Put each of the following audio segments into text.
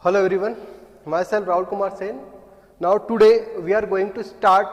Hello everyone, myself Rahul Kumar Sen. Now today we are going to start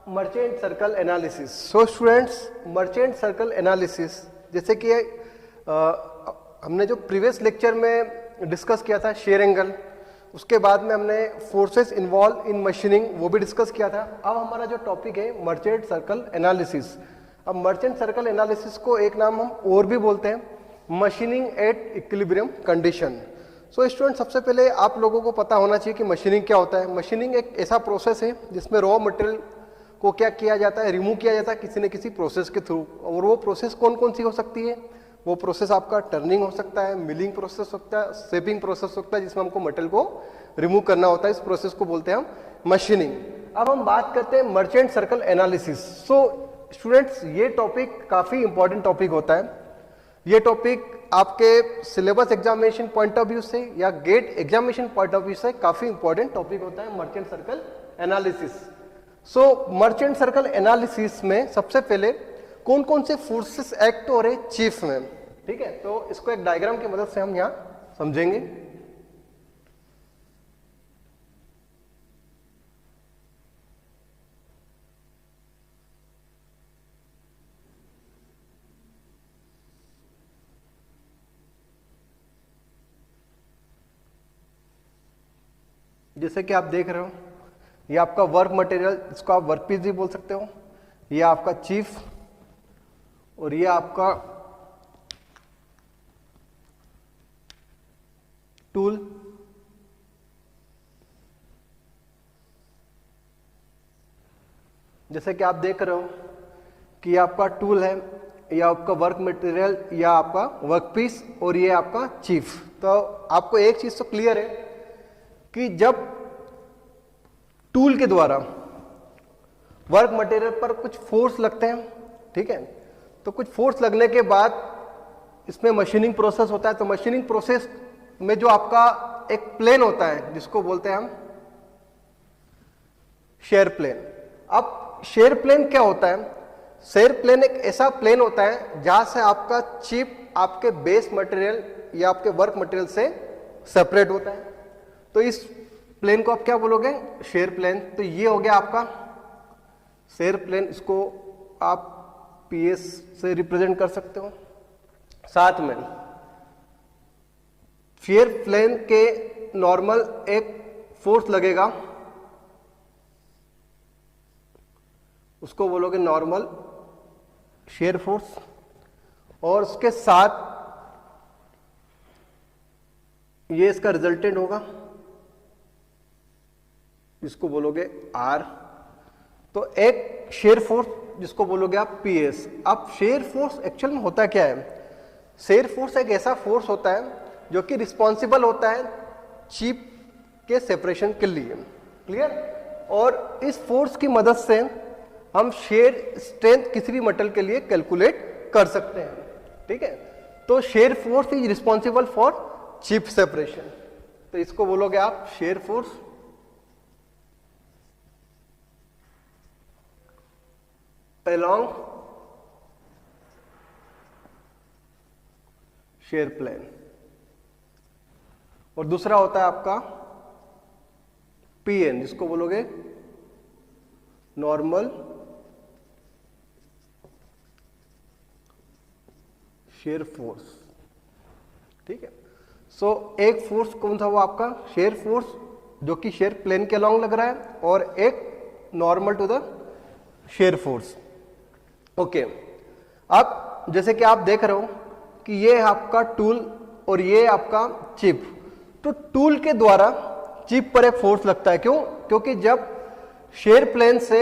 merchant circle analysis. So students, merchant circle analysis जैसे कि हमने जो previous lecture में discuss किया था shear angle, उसके बाद में हमने फोर्सेस इन्वॉल्व इन मशीनिंग वो भी डिस्कस किया था. अब हमारा जो टॉपिक है मर्चेंट सर्कल एनालिसिस. अब मर्चेंट सर्कल एनालिसिस को एक नाम हम और भी बोलते हैं machining at equilibrium condition. So student, सबसे पहले आप लोगों को पता होना चाहिए कि मशीनिंग क्या होता है. मशीनिंग एक ऐसा प्रोसेस है जिसमें रॉ मटेरियल को क्या किया जाता है, रिमूव किया जाता है किसी न किसी प्रोसेस के थ्रू. और वो प्रोसेस कौन कौन सी हो सकती है? वो प्रोसेस आपका टर्निंग हो सकता है, मिलिंग प्रोसेस हो सकता है, शेपिंग प्रोसेस हो सकता है जिसमें हमको मटेरियल को रिमूव करना होता है. इस प्रोसेस को बोलते हैं हम मशीनिंग. अब हम बात करते हैं merchant circle analysis. So students, ये टॉपिक काफ़ी इंपॉर्टेंट टॉपिक होता है. ये टॉपिक आपके syllabus examination point of view से या GATE examination point of view से काफी इंपॉर्टेंट टॉपिक होता है merchant circle analysis. So merchant circle analysis में सबसे पहले कौन कौन से फोर्सेस एक्ट हो रहे चीफ में, ठीक है. तो इसको एक डायग्राम की मदद से हम यहां समझेंगे. जैसे कि आप देख रहे हो, ये आपका वर्क मटेरियल, इसको आप वर्क पीस भी बोल सकते हो. ये आपका चीफ और ये आपका टूल. जैसे कि आप देख रहे हो कि ये आपका टूल है, ये आपका वर्क मटेरियल, या आपका वर्क पीस और ये आपका चीफ. तो आपको एक चीज तो क्लियर है कि जब टूल के द्वारा वर्क मटेरियल पर कुछ फोर्स लगते हैं, ठीक है, तो कुछ फोर्स लगने के बाद इसमें मशीनिंग प्रोसेस होता है. तो मशीनिंग प्रोसेस में जो आपका एक प्लेन होता है जिसको बोलते हैं हम शेयर प्लेन. अब शेयर प्लेन क्या होता है? शेयर प्लेन एक ऐसा प्लेन होता है जहां से आपका चिप आपके बेस मटेरियल या आपके वर्क मटेरियल से सेपरेट होता है. तो इस प्लेन को आप क्या बोलोगे? Shear plane. तो ये हो गया आपका शेयर प्लेन. इसको आप पीएस से रिप्रेजेंट कर सकते हो. साथ में शेयर प्लेन के नॉर्मल एक फोर्स लगेगा, उसको बोलोगे नॉर्मल शेयर फोर्स. और उसके साथ ये इसका रिजल्टेंट होगा, इसको बोलोगे आर. तो एक शेयर फोर्स जिसको बोलोगे आप पीएस. अब शेयर फोर्स एक्चुअल में होता क्या है? शेयर फोर्स एक ऐसा फोर्स होता है जो कि रिस्पॉन्सिबल होता है चिप के सेपरेशन के लिए. क्लियर? और इस फोर्स की मदद से हम शेयर स्ट्रेंथ किसी भी मेटल के लिए कैलकुलेट कर सकते हैं, ठीक है. तो shear force is responsible for chip separation. तो इसको बोलोगे आप shear force. along shear plane. और दूसरा होता है आपका पीएन जिसको बोलोगे नॉर्मल शेयर फोर्स, ठीक है. सो एक फोर्स कौन सा हुआ आपका शेयर फोर्स जो कि शेयर प्लेन के अलॉन्ग लग रहा है, और एक normal to the shear force. Okay. अब जैसे कि आप देख रहे हो कि ये है आपका टूल और ये आपका चिप. तो टूल के द्वारा चिप पर एक फोर्स लगता है. क्यों? क्योंकि जब शेयर प्लेन से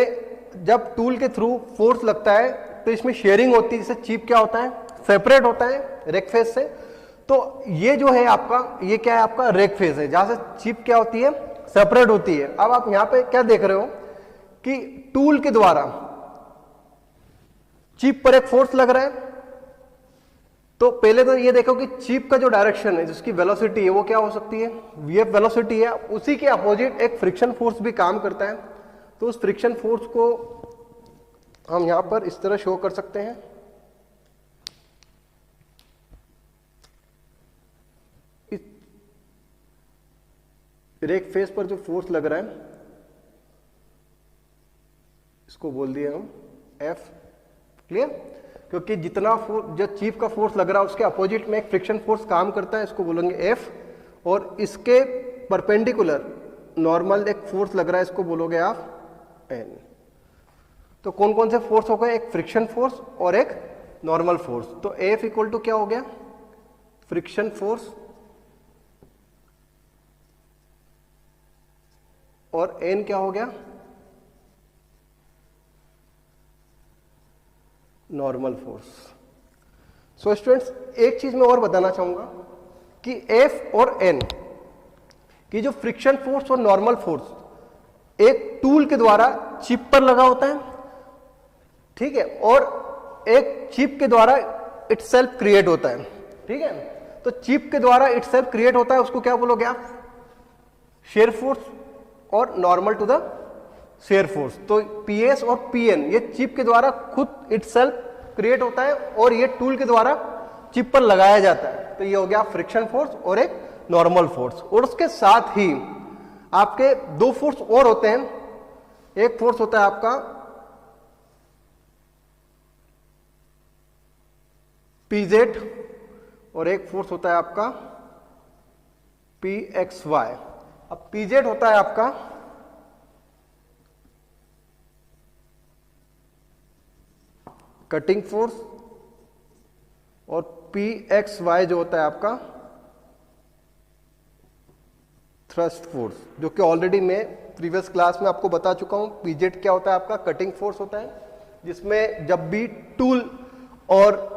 जब टूल के थ्रू फोर्स लगता है तो इसमें शेयरिंग होती है, जिससे चिप क्या होता है? सेपरेट होता है रेक फेस से. तो ये जो है आपका, ये क्या है? आपका रेक फेस है जहां से चिप क्या होती है? सेपरेट होती है. अब आप यहां पे क्या देख रहे हो कि टूल के द्वारा चिप पर एक फोर्स लग रहा है. तो पहले तो ये देखो कि चिप का जो डायरेक्शन है, जिसकी वेलोसिटी है, वो क्या हो सकती है? वीएफ वेलोसिटी है. उसी के अपोजिट एक फ्रिक्शन फोर्स भी काम करता है. तो उस फ्रिक्शन फोर्स को हम यहां पर इस तरह शो कर सकते हैं. फिर एक फेस पर जो फोर्स लग रहा है इसको बोल दिए हम F। क्लियर? क्योंकि जितना जो चिप का फोर्स लग रहा है उसके अपोजिट में एक फ्रिक्शन फोर्स काम करता है, इसको बोलेंगे F। और इसके परपेंडिकुलर नॉर्मल एक फोर्स लग रहा है, इसको बोलोगे आप N। तो कौन कौन से फोर्स हो गए? एक फ्रिक्शन फोर्स और एक नॉर्मल फोर्स। तो F इक्वल टू क्या हो गया? फ्रिक्शन फोर्स और N क्या हो गया? Normal force. सो स्टूडेंट्स, एक चीज मैं और बताना चाहूंगा कि F और N की जो फ्रिक्शन फोर्स और नॉर्मल फोर्स एक टूल के द्वारा चिप पर लगा होता है, ठीक है, और एक चिप के द्वारा इटसेल्फ क्रिएट होता है, ठीक है। तो चिप के द्वारा इटसेल्फ क्रिएट होता है, उसको क्या बोलोगे आप? शेयर फोर्स और normal to the shear force. तो PS और PN ये चिप के द्वारा खुद इटसेल्फ क्रिएट होता है और ये टूल के द्वारा चिप पर लगाया जाता है। तो ये हो गया फ्रिक्शन फोर्स और एक नॉर्मल फोर्स। और उसके साथ ही आपके दो फोर्स और होते हैं। एक फोर्स होता है आपका PZ और एक फोर्स होता है आपका PXY। अब PZ होता है आपका कटिंग फोर्स और PXY जो होता है आपका थ्रस्ट फोर्स, जो कि ऑलरेडी मैं प्रीवियस क्लास में आपको बता चुका हूं। PZ क्या होता है? आपका कटिंग फोर्स होता है, जिसमें जब भी टूल और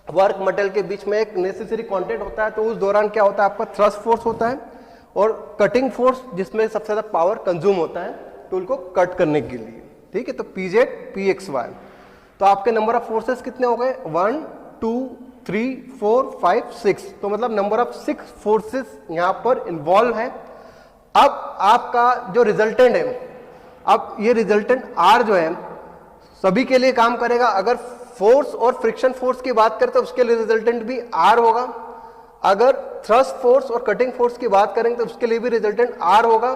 वर्क मटेरियल के बीच में एक नेसेसरी कांटेक्ट होता है तो उस दौरान क्या होता है? आपका थ्रस्ट फोर्स होता है। और कटिंग फोर्स जिसमें सबसे ज्यादा पावर कंज्यूम होता है टूल को कट करने के लिए, ठीक है। तो PZ PXY। तो आपके नंबर ऑफ फोर्सेस कितने हो गए? 1 2 3 4 5 6। तो मतलब नंबर ऑफ 6 फोर्सेस यहां पर इन्वॉल्व है। अब आपका जो रिजल्टेंट है, अब ये रिजल्टेंट R जो है सभी के लिए काम करेगा। अगर फोर्स और फ्रिक्शन फोर्स की बात करते हैं उसके लिए रिजल्टेंट भी R होगा। अगर थ्रस्ट फोर्स और कटिंग फोर्स की बात करेंगे तो उसके लिए भी रिजल्टेंट R होगा।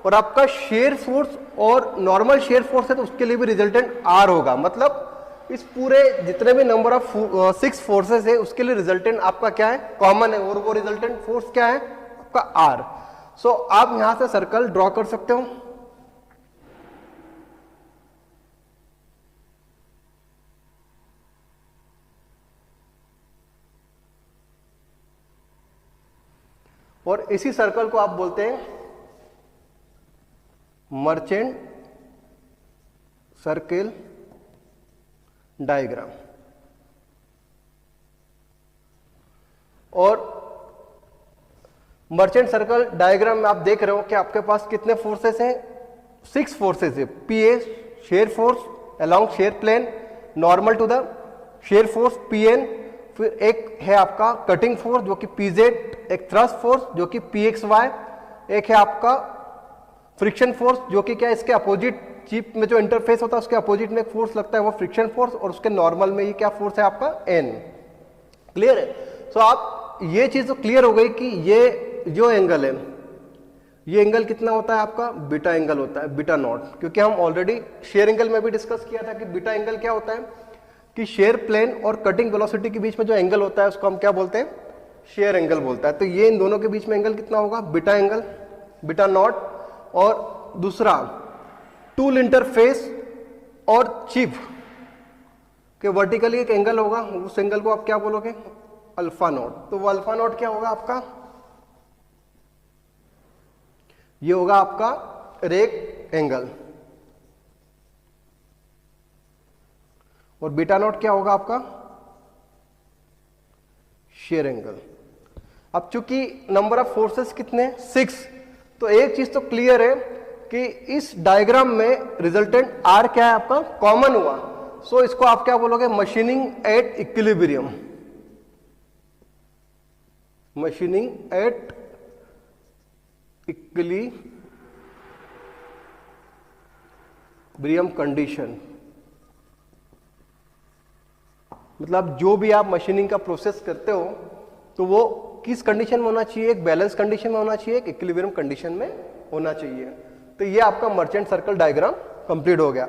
और आपका शेयर फोर्स और नॉर्मल शेयर फोर्स है तो उसके लिए भी रिजल्टेंट R होगा। मतलब इस पूरे जितने भी नंबर ऑफ 6 फोर्सेस है उसके लिए रिजल्टेंट आपका क्या है? कॉमन है। और वो रिजल्टेंट फोर्स क्या है? आपका R। सो आप यहां से सर्कल ड्रॉ कर सकते हो। और इसी सर्कल को आप बोलते हैं मर्चेंट सर्किल डायग्राम। और मर्चेंट सर्कल डायग्राम में आप देख रहे हो कि आपके पास कितने फोर्सेस हैं? 6 फोर्सेस है। PA shear force along shear plane, normal to the shear force PN, फिर एक है आपका कटिंग फोर्स जो कि PZ, एक थ्रस्ट फोर्स जो कि PXY, एक है आपका फ्रिक्शन फोर्स जो कि क्या इसके अपोजिट चिप में जो इंटरफेस होता है उसके अपोजिट में एक फोर्स लगता है वो फ्रिक्शन फोर्स, और उसके नॉर्मल में ये क्या फोर्स है? आपका N। क्लियर है? सो आप ये चीज तो क्लियर हो गई कि ये जो एंगल है ये एंगल कितना होता है? आपका बीटा एंगल होता है, बीटा नॉट। क्योंकि हम ऑलरेडी शेयर एंगल में भी डिस्कस किया था कि बीटा एंगल क्या होता है कि शेयर प्लेन और कटिंग वेलोसिटी के बीच में जो एंगल होता है उसको हम क्या बोलते हैं? शेयर एंगल बोलता है। तो ये इन दोनों के बीच में एंगल कितना होगा? Beta angle, beta not. और दूसरा टूल इंटरफेस और चिप के वर्टिकली एक एंगल होगा, उस एंगल को आप क्या बोलोगे? Alpha not. तो वो अल्फा नॉट क्या होगा आपका? ये होगा आपका रेक एंगल। और बीटा नॉट क्या होगा आपका? Shear angle. अब चूंकि नंबर ऑफ फोर्सेस कितने? 6। तो एक चीज तो क्लियर है कि इस डायग्राम में रिजल्टेंट R क्या है? आपका कॉमन हुआ। सो इसको आप क्या बोलोगे? Machining at equilibrium. Machining at equilibrium condition. मतलब जो भी आप मशीनिंग का प्रोसेस करते हो तो वो किस कंडीशन में होना चाहिए, एक बैलेंस कंडीशन में होना चाहिए, एक इक्विलिब्रियम कंडीशन में होना चाहिए। तो ये आपका मर्चेंट सर्कल डायग्राम कंप्लीट हो गया।